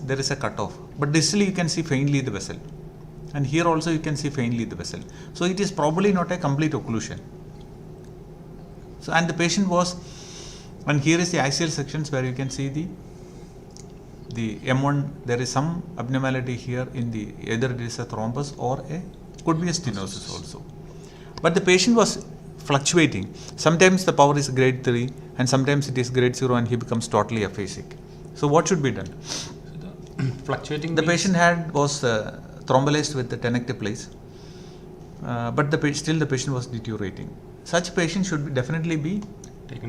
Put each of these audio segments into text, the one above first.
there is a cutoff, but distally you can see faintly the vessel, and here also you can see faintly the vessel. So it is probably not a complete occlusion. So, and the patient was, and here is the axial sections where you can see the M1, there is some abnormality here in the, either it is a thrombus or could be a stenosis also. But the patient was fluctuating. Sometimes the power is grade 3 and sometimes it is grade 0 and he becomes totally aphasic. So what should be done? Fluctuating. The patient was thrombolized with the tenecteplase, but still the patient was deteriorating. Such patient should definitely be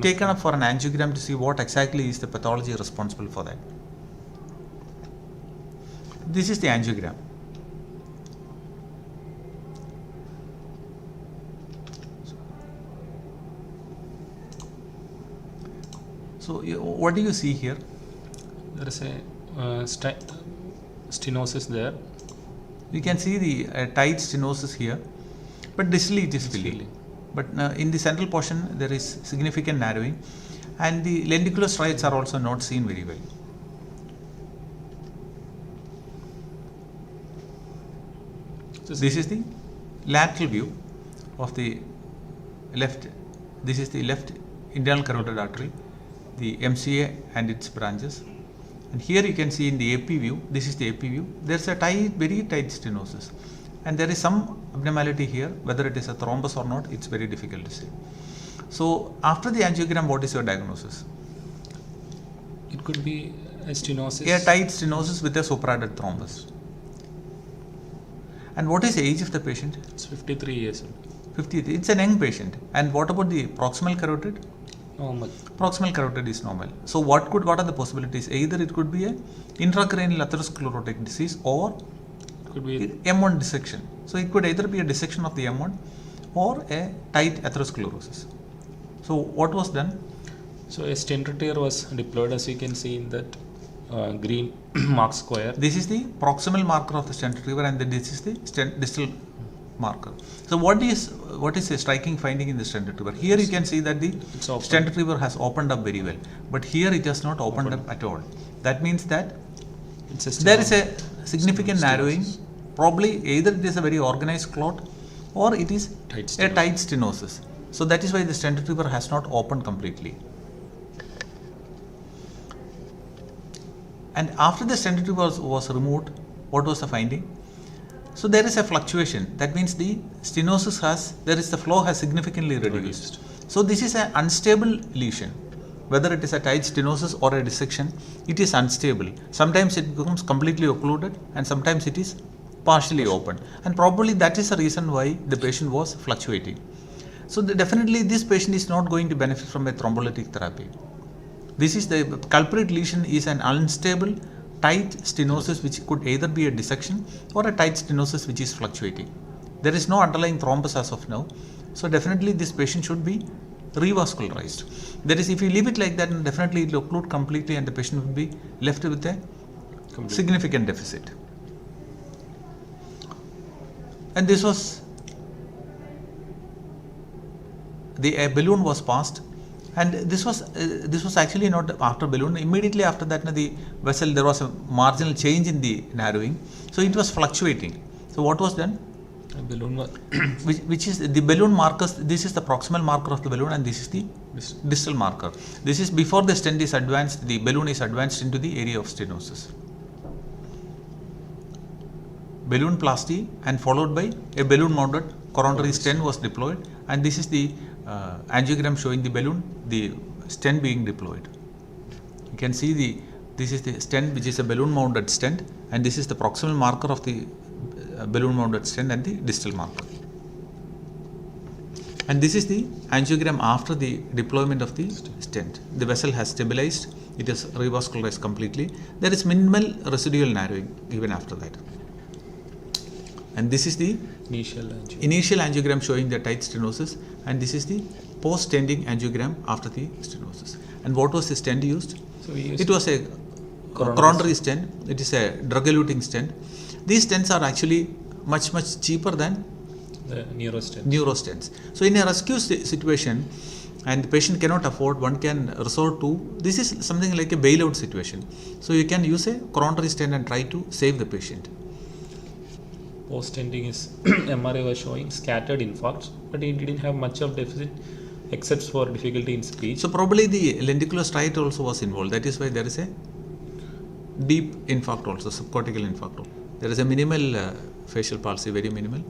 taken up for an angiogram to see what exactly is the pathology responsible for that. This is the angiogram. So what do you see here? There is a stenosis there. You can see the tight stenosis here, but distally it is filling. But in the central portion there is significant narrowing, and the lenticular striates are also not seen very well. This is the lateral view of the left. This is the left internal carotid artery, the MCA and its branches. And here you can see in the AP view, this is the AP view, there is a tight, very tight stenosis. And there is some abnormality here, whether it is a thrombus or not, it's very difficult to say. So after the angiogram, what is your diagnosis? It could be a stenosis. A tight stenosis with a suprahead thrombus. And what is the age of the patient? It's 53 years old. 53. It's an young patient. And what about the proximal carotid? Normal. Proximal carotid is normal. So what are the possibilities? Either it could be a intracranial atherosclerotic disease or could be M1 dissection. So it could either be a dissection of the M1 or a tight atherosclerosis. So what was done? So a stent retriever was deployed, as you can see in that green mark square. This is the proximal marker of the stent retriever, and this is the distal marker. So what is a striking finding in the stent retriever? Here you can see that the stent retriever has opened up very well, but here it has not opened up at all. That means that there is a significant narrowing. Probably either it is a very organized clot or it is a tight stenosis. So that is why the stent retriever has not opened completely. And after the stent retriever was removed, what was the finding? So there is a fluctuation. That means the stenosis the flow has significantly reduced. So this is an unstable lesion. Whether it is a tight stenosis or a dissection, it is unstable. Sometimes it becomes completely occluded and sometimes it is partially open. And probably that is the reason why the patient was fluctuating. So definitely this patient is not going to benefit from a thrombolytic therapy. This is the culprit lesion is an unstable tight stenosis which could either be a dissection or a tight stenosis which is fluctuating. There is no underlying thrombus as of now. So definitely this patient should be revascularized. That is, if you leave it like that, then definitely it will occlude completely and the patient will be left with a significant deficit. And this was, a balloon was passed, and this was actually not after balloon. Immediately after that, the vessel, there was a marginal change in the narrowing, so it was fluctuating. So what was done? A balloon was which is the balloon markers. This is the proximal marker of the balloon and this is the distal marker. This is before the stent is advanced, the balloon is advanced into the area of stenosis. Balloon plasty and followed by a balloon mounted coronary stent was deployed, and this is the angiogram showing the balloon, the stent being deployed. You can see this is the stent, which is a balloon mounted stent, and this is the proximal marker of the balloon mounted stent and the distal marker. And this is the angiogram after the deployment of the stent. The vessel has stabilized, it is revascularized completely. There is minimal residual narrowing even after that. And this is the initial angiogram showing the tight stenosis, and this is the post-stenting angiogram after the stenosis. And what was the stent used? So it was a coronary stent. It is a drug-eluting stent. These stents are actually much cheaper than the neurostents. So in a rescue situation, and the patient cannot afford, one can resort to, this is something like a bailout situation. So you can use a coronary stent and try to save the patient. Post-stenting is MRI was showing scattered infarcts, but he didn't have much of deficit except for difficulty in speech. So probably the lenticular striate also was involved. That is why there is a deep infarct also, subcortical infarct. There is a minimal facial palsy, very minimal.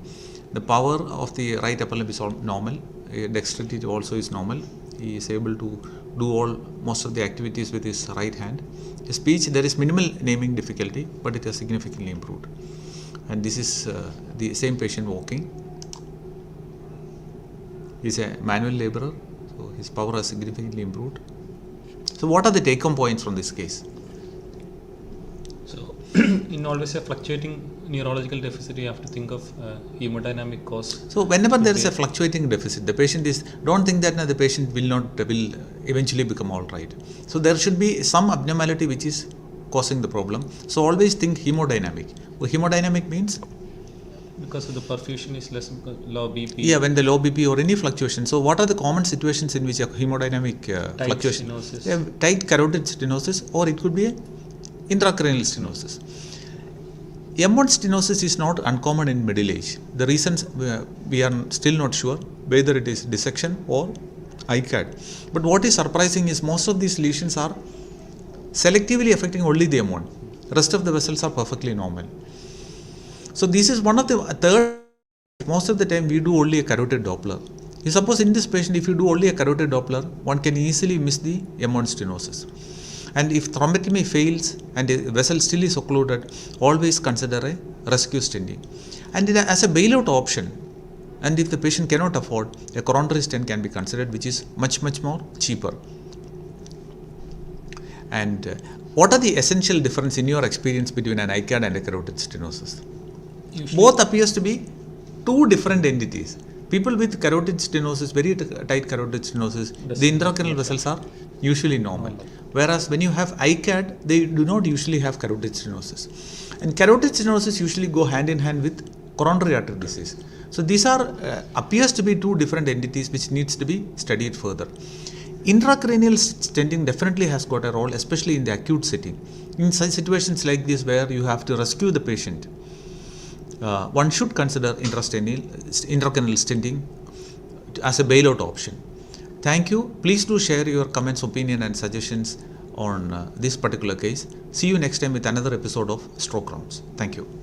The power of the right upper limb is all normal. Dexterity also is normal. He is able to do most of the activities with his right hand. His speech, there is minimal naming difficulty, but it has significantly improved. And this is the same patient walking. He is a manual laborer, so his power has significantly improved. So what are the take-home points from this case? So in always a fluctuating neurological deficit, you have to think of hemodynamic cause. So whenever there is a fluctuating deficit, the patient is, don't think that the patient will eventually become all right. So there should be some abnormality which is causing the problem. So always think hemodynamic. Well, hemodynamic means? Because of the perfusion is less, low BP. Yeah, when the low BP or any fluctuation. So what are the common situations in which a hemodynamic fluctuation? Stenosis. Yeah, tight carotid stenosis, or it could be a intracranial stenosis. M1 stenosis is not uncommon in middle age. The reasons we are still not sure whether it is dissection or ICAD. But what is surprising is most of these lesions are selectively affecting only the M1. Rest of the vessels are perfectly normal. So this is one of the third. Most of the time we do only a carotid Doppler. You suppose in this patient, if you do only a carotid Doppler, one can easily miss the M1 stenosis. And if thrombectomy fails and the vessel still is occluded, always consider a rescue stenting. And as a bailout option, and if the patient cannot afford, a coronary stent can be considered, which is much more cheaper. And what are the essential difference in your experience between an ICAD and a carotid stenosis? Usually Both appears to be two different entities. People with carotid stenosis, very tight carotid stenosis, the intracranial vessels are usually normal. Whereas when you have ICAD, they do not usually have carotid stenosis. And carotid stenosis usually go hand in hand with coronary artery disease. So these are appears to be two different entities which needs to be studied further. Intracranial stenting definitely has got a role, especially in the acute setting. In such situations like this where you have to rescue the patient, one should consider intracranial stenting as a bailout option. Thank you. Please do share your comments, opinion and suggestions on this particular case. See you next time with another episode of Stroke Rounds. Thank you.